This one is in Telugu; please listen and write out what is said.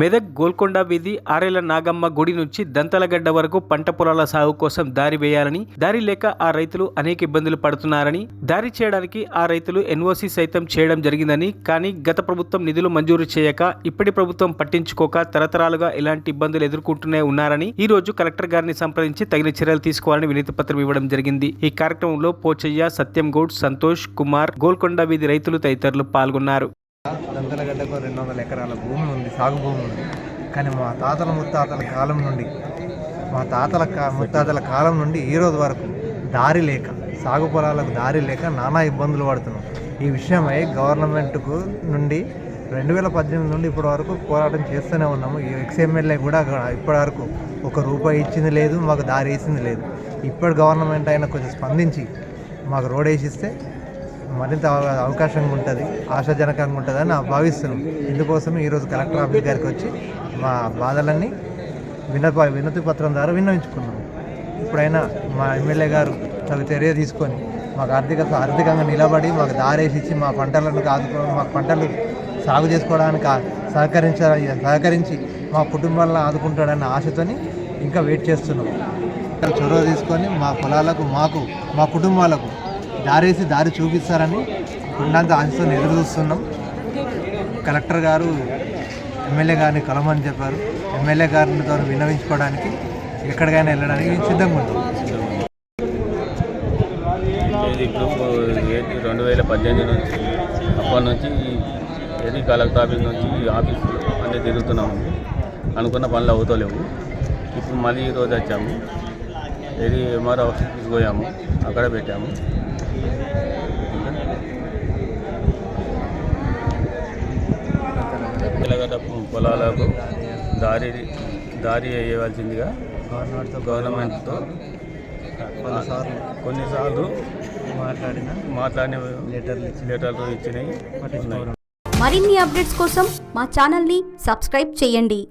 మెదక్ గోల్కొండ వీధి ఆరేళ్ల నాగమ్మ గుడి నుంచి దంతలగడ్డ వరకు పంట పొలాల సాగు కోసం దారి వేయాలని, దారి లేక ఆ రైతులు అనేక ఇబ్బందులు పడుతున్నారని, దారి చేయడానికి ఆ రైతులు ఎన్ఓసి సైతం చేయడం జరిగిందని, కానీ గత ప్రభుత్వం నిధులు మంజూరు చేయక ఇప్పటి ప్రభుత్వం పట్టించుకోక తరతరాలుగా ఇలాంటి ఇబ్బందులు ఎదుర్కొంటూనే ఉన్నారని ఈ రోజు కలెక్టర్ గారిని సంప్రదించి తగిన చర్యలు తీసుకోవాలని వినతి పత్రం ఇవ్వడం జరిగింది. ఈ కార్యక్రమంలో పోచయ్య, సత్యం గౌడ్, సంతోష్ కుమార్, గోల్కొండ వీధి రైతులు తదితరులు పాల్గొన్నారు. దంతలగడ్డకు 200 ఎకరాల భూమి ఉంది, సాగు భూమి ఉంది. కానీ మా తాతల ముత్తాతల కాలం నుండి ఈ రోజు వరకు దారి లేక, సాగు పొలాలకు దారి లేక నానా ఇబ్బందులు పడుతున్నాం. ఈ విషయమై గవర్నమెంట్కు నుండి 2018 నుండి ఇప్పటి వరకు పోరాటం చేస్తూనే ఉన్నాము. ఈ ఎక్స్ఎమ్మెల్యే కూడా ఇప్పటి వరకు ₹1 ఇచ్చింది లేదు, మాకు దారి వేసింది లేదు. ఇప్పటి గవర్నమెంట్ అయినా కొంచెం స్పందించి మాకు రోడ్ వేసిస్తే మరింత అవకాశంగా ఉంటుంది, ఆశాజనకంగా ఉంటుందని భావిస్తున్నాం. ఇందుకోసం ఈరోజు కలెక్టర్ ఆఫీస్ గారికి వచ్చి మా బాధలన్నీ వినతి పత్రం ద్వారా విన్నవించుకున్నాం. ఇప్పుడైనా మా ఎమ్మెల్యే గారు తగు చర్య తీసుకొని మాకు ఆర్థికంగా నిలబడి మాకు దారేసి ఇచ్చి మా పంటలను ఆదుకోవడం, మా పంటలు సాగు చేసుకోవడానికి సహకరించి మా కుటుంబాలను ఆదుకుంటాడన్న ఆశతోని ఇంకా వెయిట్ చేస్తున్నాం. చొరవ తీసుకొని మా పొలాలకు, మా కుటుంబాలకు దారి చూపిస్తారని ఉన్నంత ఆశతో ఎదురు చూస్తున్నాం. కలెక్టర్ గారు ఎమ్మెల్యే గారిని కలమని చెప్పారు. ఎమ్మెల్యే గారితో విన్నవించుకోవడానికి ఎక్కడికైనా వెళ్ళడానికి సిద్ధంగా ఉంటాం. ఇది ఇప్పుడు 2018 నుంచి అప్పటి నుంచి ఏది కలెక్టర్ ఆఫీస్ నుంచి ఆఫీస్ అన్నీ తిరుగుతున్నాము. అనుకున్న పనులు అవుతలేవు. ఇప్పుడు మళ్ళీ ఈరోజు వచ్చాము. ఏది ఎంఆర్ఓ ఆఫీస్కి పోయాము, అక్కడ పెట్టాము. తెల్లగడ్డ పొలాలకు దారి వేయవలసిందిగా గవర్నమెంట్తో కొన్నిసార్లు మాట్లాడిన లెటర్లు ఇచ్చినాయి. మరిన్ని అప్డేట్స్ కోసం మా ఛానల్ని సబ్స్క్రైబ్ చేయండి.